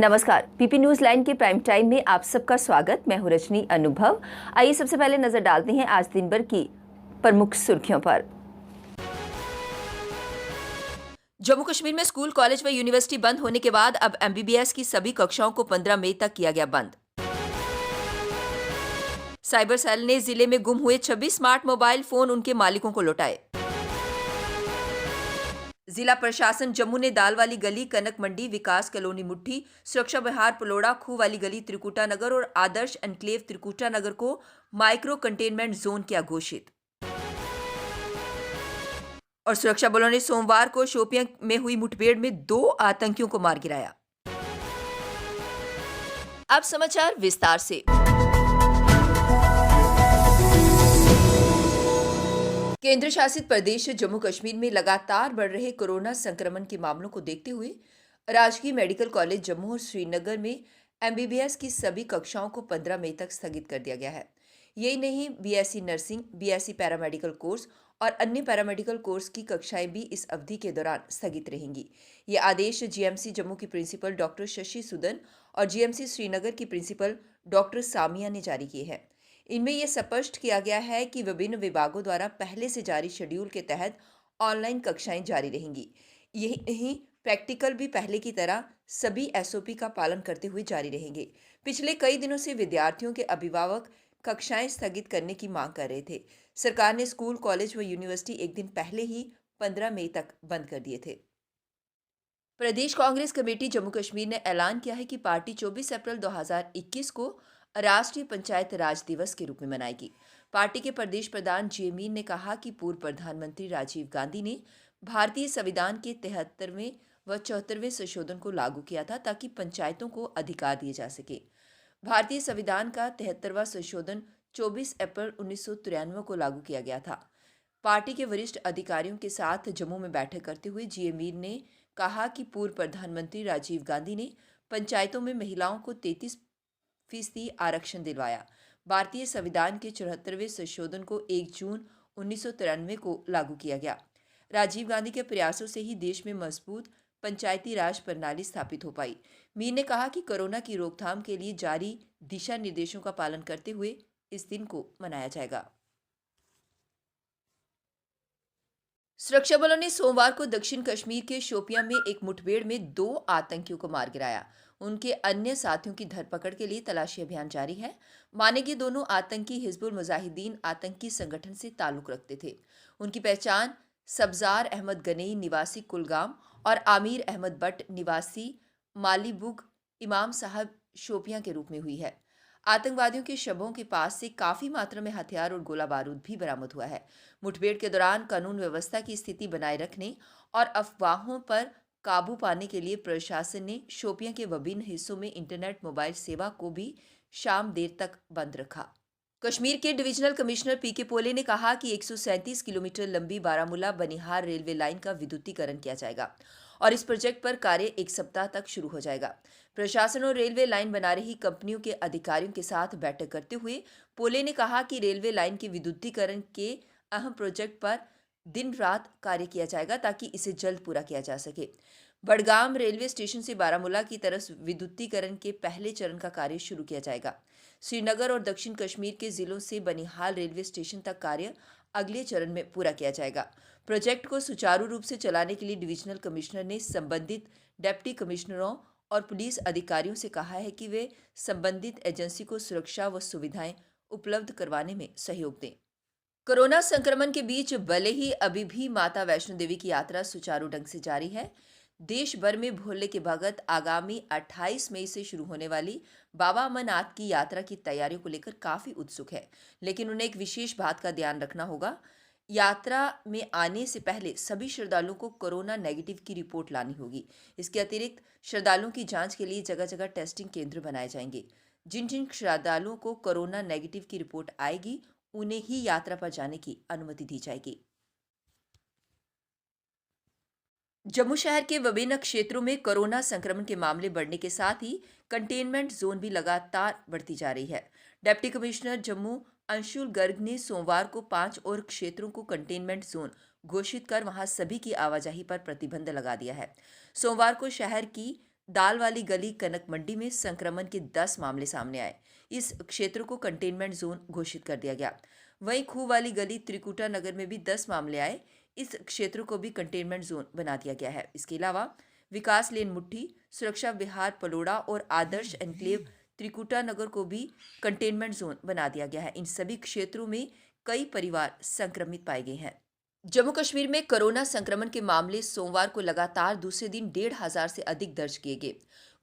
नमस्कार, PP news line के prime time में आप सबका स्वागत। मैं हूं रजनी अनुभव। आइए सबसे पहले नजर डालते हैं आज दिन भर की प्रमुख सुर्खियों पर। जम्मू कश्मीर में स्कूल, कॉलेज व यूनिवर्सिटी बंद होने के बाद अब एमबीबीएस की सभी कक्षाओं को 15 मई तक किया गया बंद। साइबर सेल ने जिले में गुम हुए 26 स्मार्ट मोबाइल फोन उनके मालिकों को लौटाए। जिला प्रशासन जम्मू ने दाल वाली गली, कनक मंडी, विकास कॉलोनी मुट्ठी, सुरक्षा विहार पलोड़ा, खू वाली गली त्रिकुटा नगर और आदर्श एनक्लेव त्रिकुटा नगर को माइक्रो कंटेनमेंट जोन किया घोषित। और सुरक्षा बलों ने सोमवार को शोपियां में हुई मुठभेड़ में 2 आतंकियों को मार गिराया। अब समाचार विस्तार से। केंद्र शासित प्रदेश जम्मू कश्मीर में लगातार बढ़ रहे कोरोना संक्रमण के मामलों को देखते हुए राजकीय मेडिकल कॉलेज जम्मू और श्रीनगर में एमबीबीएस की सभी कक्षाओं को 15 मई तक स्थगित कर दिया गया है। यही नहीं, BSc nursing, BSc paramedical course और अन्य पैरामेडिकल कोर्स की कक्षाएं भी इस अवधि के दौरान स्थगित रहेंगी। ये आदेश जीएमसी जम्मू की प्रिंसिपल डॉक्टर शशि सुदन और जीएमसी श्रीनगर की प्रिंसिपल डॉक्टर सामिया ने जारी किए हैं। इनमें यह स्पष्ट किया गया है कि विभिन्न विभागों द्वारा पहले से जारी शेड्यूल के तहत ऑनलाइन कक्षाएं जारी रहेंगी। यही नहीं, प्रैक्टिकल भी पहले की तरह सभी एसओपी का पालन करते हुए जारी रहेंगे। पिछले कई दिनों से विद्यार्थियों के अभिभावक कक्षाएं स्थगित करने की मांग कर रहे थे। सरकार ने स्कूल, कॉलेज व यूनिवर्सिटी एक दिन पहले ही 15 मई तक बंद कर दिए थे। प्रदेश कांग्रेस कमेटी जम्मू कश्मीर ने ऐलान किया है कि पार्टी 24 अप्रैल 2021 को राष्ट्रीय पंचायत राज दिवस के रूप में मनाएगी। पार्टी के प्रदेश प्रधान जे मीन ने कहा कि पूर्व प्रधानमंत्री राजीव गांधी ने भारतीय संविधान के 73वें व 74वें संशोधन को लागू किया था ताकि पंचायतों को अधिकार दिए जा सके। भारतीय संविधान का 73वां संशोधन 24 अप्रैल 1993 को लागू किया गया था। पार्टी के वरिष्ठ अधिकारियों के साथ जम्मू में बैठक करते हुए जे मीन ने कहा कि पूर्व प्रधानमंत्री राजीव गांधी ने पंचायतों में महिलाओं को 33% आरक्षण दिलवाया। भारतीय संविधान के 74वें संशोधन को 1 जून 1993 को लागू किया गया। राजीव गांधी के प्रयासों से ही देश में मजबूत पंचायती राज प्रणाली स्थापित हो पाई। मीर ने कहा कि कोरोना की रोकथाम के लिए जारी दिशा निर्देशों का पालन करते हुए इस दिन को मनाया जाएगा। सुरक्षा बलों ने सोमवार को दक्षिण कश्मीर के शोपियां में एक मुठभेड़ में 2 आतंकियों को मार गिराया। उनके अन्य साथियों की धरपकड़ के लिए तलाशी अभियान जारी है। माने गए दोनों आतंकी हिजबुल मुजाहिदीन आतंकी संगठन से ताल्लुक रखते थे। उनकी पहचान सब्जार अहमद गनेई निवासी कुलगाम और आमिर अहमद बट निवासी मालीबुग इमाम साहब शोपियां के रूप में हुई है। आतंकवादियों के शवों के पास से काफी मात्रा में हथियार और गोला बारूद भी बरामद हुआ है। मुठभेड़ के दौरान कानून व्यवस्था की स्थिति बनाए रखने और अफवाहों पर काबू पाने के लिए प्रशासन ने शोपियां के विभिन्न हिस्सों में इंटरनेट मोबाइल सेवा को भी शाम देर तक बंद रखा। कश्मीर के डिविजनल कमिश्नर पीके पोले ने कहा कि 137 किलोमीटर लंबी बारामूला बनिहाल रेलवे लाइन का विद्युतीकरण किया जाएगा और इस प्रोजेक्ट पर कार्य 1 सप्ताह तक शुरू हो जाएगा। प्रशासन और रेलवे लाइन बना रही कंपनियों के अधिकारियों के साथ बैठक करते हुए पोले ने कहा कि रेलवे लाइन के विद्युतीकरण के अहम प्रोजेक्ट पर दिन रात कार्य किया जाएगा ताकि इसे जल्द पूरा किया जा सके। बडगाम रेलवे स्टेशन से बारामूला की तरफ विद्युतीकरण के पहले चरण का कार्य शुरू किया जाएगा। श्रीनगर और दक्षिण कश्मीर के जिलों से बनिहाल रेलवे स्टेशन तक कार्य अगले चरण में पूरा किया जाएगा। प्रोजेक्ट को सुचारू रूप से चलाने के लिए डिविजनल कमिश्नर ने संबंधित डिप्टी कमिश्नरों और पुलिस अधिकारियों से कहा है कि वे संबंधित एजेंसी को सुरक्षा व सुविधाएं उपलब्ध करवाने में सहयोग दें। कोरोना संक्रमण के बीच भले ही अभी भी माता वैष्णो देवी की यात्रा सुचारू ढंग से जारी है, देश भर में भोले के भगत आगामी 28 मई से शुरू होने वाली बाबा अमरनाथ की यात्रा की तैयारियों को लेकर काफी उत्सुक है। लेकिन उन्हें एक विशेष बात का ध्यान रखना होगा। यात्रा में आने से पहले सभी श्रद्धालुओं को कोरोना नेगेटिव की रिपोर्ट लानी होगी। इसके अतिरिक्त श्रद्धालुओं की जांच के लिए जगह जगह टेस्टिंग केंद्र बनाए जाएंगे। जिन जिन श्रद्धालुओं को कोरोना नेगेटिव की रिपोर्ट आएगी उन्हें ही यात्रा पर जाने की अनुमति दी जाएगी। जम्मू शहर के विभिन्न क्षेत्रों में कोरोना संक्रमण के मामले बढ़ने के साथ ही कंटेनमेंट जोन भी लगातार बढ़ती जा रही है। डिप्टी कमिश्नर जम्मू अंशुल गर्ग ने सोमवार को 5 और क्षेत्रों को कंटेनमेंट जोन घोषित कर वहां सभी की आवाजाही पर प्रतिबंध लगा दिया है। सोमवार को शहर की दाल वाली गली कनक मंडी में संक्रमण के 10 मामले सामने आए। इस क्षेत्र को कंटेनमेंट जोन घोषित कर दिया गया। वहीं खूह वाली गली त्रिकुटा नगर में भी 10 मामले आए। इस क्षेत्र को भी कंटेनमेंट जोन बना दिया गया है। इसके अलावा विकास लेन मुट्ठी, सुरक्षा विहार पलोड़ा और आदर्श एनक्लेव त्रिकुटा नगर को भी कंटेनमेंट जोन बना दिया गया है। इन सभी क्षेत्रों में कई परिवार संक्रमित पाए गए हैं। जम्मू कश्मीर में कोरोना संक्रमण के मामले सोमवार को लगातार दूसरे दिन 1,500 से अधिक दर्ज किए गए।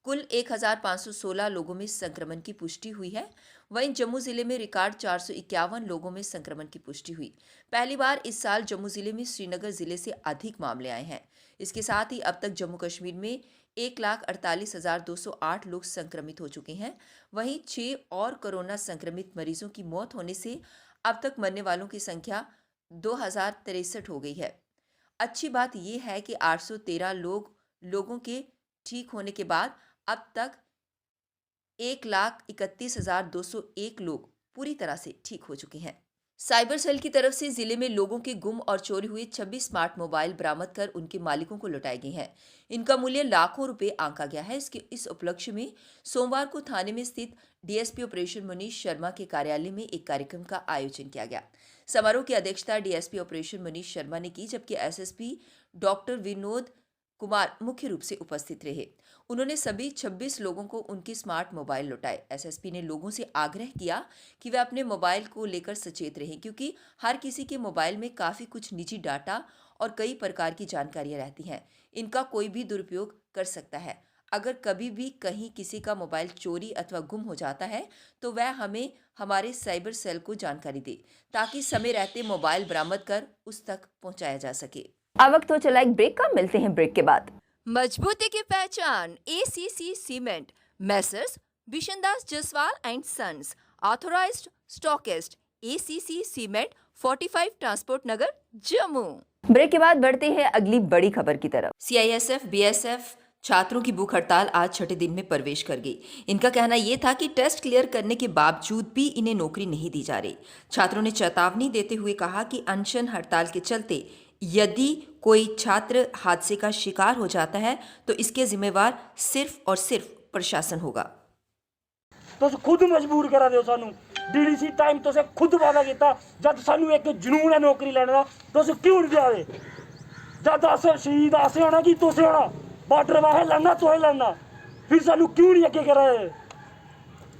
कुल 1,516 लोगों में संक्रमण की पुष्टि हुई है। वहीं जम्मू जिले में रिकॉर्ड 451 लोगों में संक्रमण की पुष्टि हुई। पहली बार इस साल जम्मू जिले में श्रीनगर जिले से अधिक मामले आए हैं। इसके साथ ही अब तक जम्मू कश्मीर में 1,48,208 लोग संक्रमित हो चुके हैं। वहीं 6 और कोरोना संक्रमित मरीजों की मौत होने से अब तक मरने वालों की संख्या 2,063 हो गई है। अच्छी बात यह है कि 813 लोगों के ठीक होने के बाद अब तक 1,31,201 लोग पूरी तरह से ठीक हो चुके हैं। साइबर सेल की तरफ से जिले में लोगों के गुम और चोरी हुए 26 स्मार्ट मोबाइल बरामद कर उनके मालिकों को लौटाए गए हैं। इनका मूल्य लाखों रुपए आंका गया है। इस उपलक्ष्य में सोमवार को थाने में स्थित डीएसपी ऑपरेशन मनीष शर्मा के कार्यालय में एक कार्यक्रम का आयोजन किया गया। समारोह की अध्यक्षता डीएसपी ऑपरेशन मनीष शर्मा ने की, जबकि एसएसपी डॉक्टर विनोद कुमार मुख्य रूप से उपस्थित रहे। उन्होंने सभी 26 लोगों को उनके स्मार्ट मोबाइल लौटाए। एसएसपी ने लोगों से आग्रह किया कि वे अपने मोबाइल को लेकर सचेत रहें, क्योंकि हर किसी के मोबाइल में काफ़ी कुछ निजी डाटा और कई प्रकार की जानकारियां रहती हैं। इनका कोई भी दुरुपयोग कर सकता है। अगर कभी भी कहीं किसी का मोबाइल चोरी अथवा गुम हो जाता है तो वह हमें हमारे साइबर सेल को जानकारी दे, ताकि समय रहते मोबाइल बरामद कर उस तक पहुंचाया जा सके। अब वक्त तो चला एक ब्रेक का, मिलते हैं ब्रेक के बाद। मजबूती की पहचान ACC cement, messrs Bishandas Jaswal and sons, authorised stockist, ACC cement, 45 transport Nagar, Jammu. Break के बाद बढ़ते हैं अगली बड़ी खबर की तरफ। सीआईएसएफ बीएसएफ छात्रों की भूख हड़ताल आज छठे दिन में प्रवेश कर गई। इनका कहना यह था कि टेस्ट क्लियर करने के बावजूद भी इन्हें नौकरी नहीं दी जा रही। छात्रों ने चेतावनी देते हुए कहा कि अनशन हड़ताल के चलते यदि कोई छात्र हादसे का शिकार हो जाता है तो इसके जिम्मेवार सिर्फ और सिर्फ प्रशासन होगा। तुस खुद मजबूर करा दे सानू। डीडीसी टाइम तुसें खुद वादा किया, जब सानू एक जुनून है नौकरी लैने का, तुस क्यों नहीं दिया? जब अस शहीद असें होना कि तुसें होना, बॉर्डर वाहे लड़ना तुसें लड़ना, फिर सानू क्यों नहीं अगे करा दे?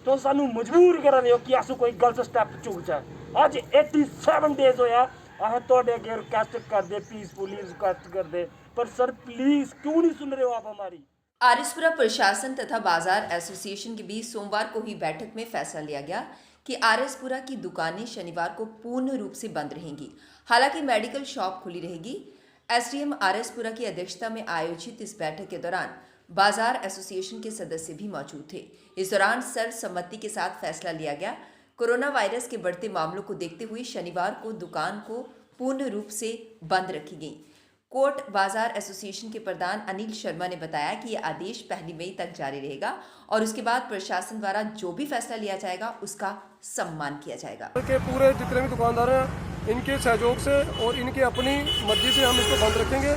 तो सानू मजबूर करा दे कि अस कोई गलत स्टैप चुक जाए। अज 87 डेज होया अस तुहाडे अगे रिक्वेस्ट करदे, पीसफुली रिक्वेस्ट करदे, पर सर प्लीज क्यों नहीं सुन रहे हो आप हमारी? आरएसपुरा प्रशासन तथा बाजार एसोसिएशन के बीच सोमवार को हुई बैठक में फैसला लिया गया कि आरएसपुरा की दुकानें शनिवार को पूर्ण रूप से बंद रहेंगी। हालांकि मेडिकल शॉप खुली रहेगी। एसडीएम आरएसपुरा की अध्यक्षता में आयोजित इस बैठक के दौरान बाजार एसोसिएशन के सदस्य भी मौजूद थे। इस दौरान सर्वसम्मति के साथ फैसला लिया गया। कोरोना वायरस के बढ़ते मामलों को देखते हुए शनिवार को दुकान को पूर्ण रूप से बंद रखी गई। कोट बाजार एसोसिएशन के प्रधान अनिल शर्मा ने बताया कि यह आदेश 1 मई तक जारी रहेगा और उसके बाद प्रशासन द्वारा जो भी फैसला लिया जाएगा उसका सम्मान किया जाएगा। के पूरे जितने भी दुकानदार हैं इनके सहयोग से और इनकी अपनी मर्जी से हम इसको बंद रखेंगे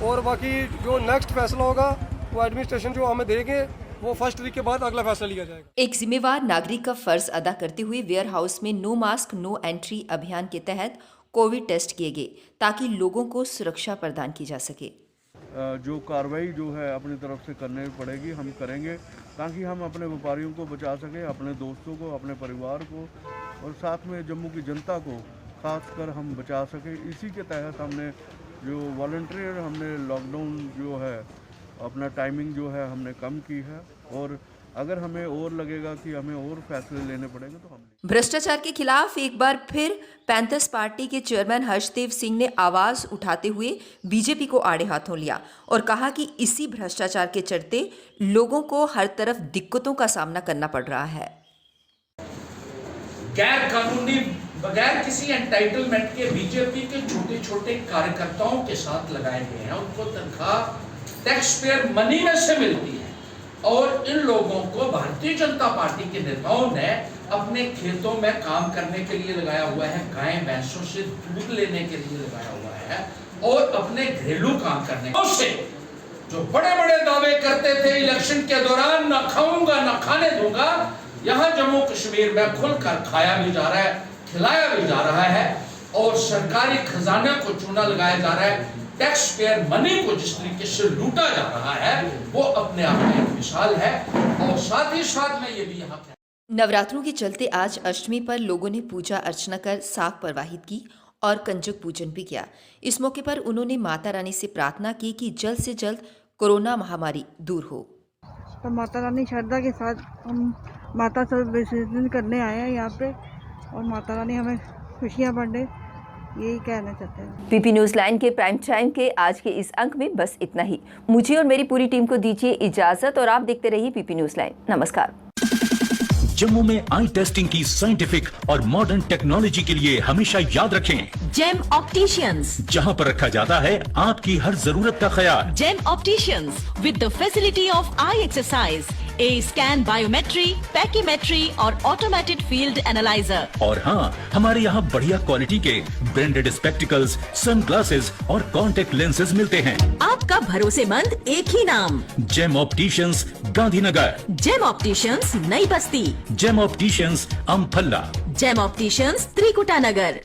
और बाकी जो नेक्स्ट फैसला होगा वो एडमिनिस्ट्रेशन जो हमें देंगे वो फर्स्ट वीक के बाद अगला फैसला लिया जाएगा। एक जिम्मेवार नागरिक का फर्ज अदा करते हुए वेयर हाउस में नो मास्क नो एंट्री अभियान के तहत कोविड टेस्ट किए गए ताकि लोगों को सुरक्षा प्रदान की जा सके। जो कार्रवाई जो है अपनी तरफ से करने पड़ेगी हम करेंगे, ताकि हम अपने व्यापारियों को बचा सकें, अपने दोस्तों को, अपने परिवार को और साथ में जम्मू की जनता को खासकर हम बचा सकें। इसी के तहत हमने जो वॉलंटियर हमने लॉकडाउन जो है अपना टाइमिंग जो है हमने कम की है और अगर हमें और लगेगा कि हमें और फैसले लेने पड़ेंगे तो हम। भ्रष्टाचार के खिलाफ एक बार फिर पैंथर्स पार्टी के चेयरमैन हर्षदेव सिंह ने आवाज उठाते हुए बीजेपी को आड़े हाथों लिया और कहा कि इसी भ्रष्टाचार के चलते लोगों को हर तरफ दिक्कतों का सामना करना पड़ रहा है। गैर कानूनी बगैर किसी एंटाइटलमेंट के बीजेपी के छोटे छोटे कार्यकर्ताओं के साथ लगाए गए हैं। उनको तनख्वाह टैक्स पेयर मनी में से मिलती है और इन लोगों को भारतीय जनता पार्टी के नेताओं ने अपने खेतों में काम करने के लिए लगाया हुआ है, गाय भैंसों से दूध लेने के लिए लगाया हुआ है और अपने घरेलू काम करने से जो बड़े बड़े दावे करते थे इलेक्शन के दौरान, ना खाऊंगा ना खाने दूंगा, यहाँ जम्मू कश्मीर में खुलकर खाया भी जा रहा है, खिलाया भी जा रहा है और सरकारी खजाने को चूना लगाया जा रहा है। टैक्स पेयर मनी को जिस तरीके से लूटा जा रहा है वो अपने आप में एक मिसाल है। और साथ ही साथ में ये भी यहाँ नवरात्रों के चलते आज अष्टमी पर लोगों ने पूजा अर्चना कर साग प्रवाहित की और कंजक पूजन भी किया। इस मौके पर उन्होंने माता रानी से प्रार्थना की कि जल्द से जल्द कोरोना महामारी दूर हो। तो माता रानी श्रद्धा के साथ हम माता से विसर्जन करने आए हैं यहाँ पे और माता रानी हमें खुशियाँ बांटे, यही कहना चाहते हैं। पीपी न्यूज़ लाइन के प्राइम टाइम के आज के इस अंक में बस इतना ही। मुझे और मेरी पूरी टीम को दीजिए इजाजत और आप देखते रहिए पीपी न्यूज़ लाइन। नमस्कार। जम्मू में आई टेस्टिंग की साइंटिफिक और मॉडर्न टेक्नोलॉजी के लिए हमेशा याद रखें जेम ऑप्टिशियंस, जहां पर रखा जाता है आपकी हर जरूरत का ख्याल। Gem opticians with the facility of eye exercise, A scan, biometry, pachymetry और ऑटोमेटेड फील्ड एनालाइजर। और हाँ, हमारे यहाँ बढ़िया क्वालिटी के ब्रांडेड स्पेक्टिकल्स, सनग्लासेस और कॉन्टेक्ट लेंसेज मिलते हैं। आपका भरोसेमंद एक ही नाम, Gem Opticians, Gandhinagar. Gem Opticians, Nai Basti. Gem Opticians, Amphalla. Gem Opticians, Trikuta नगर।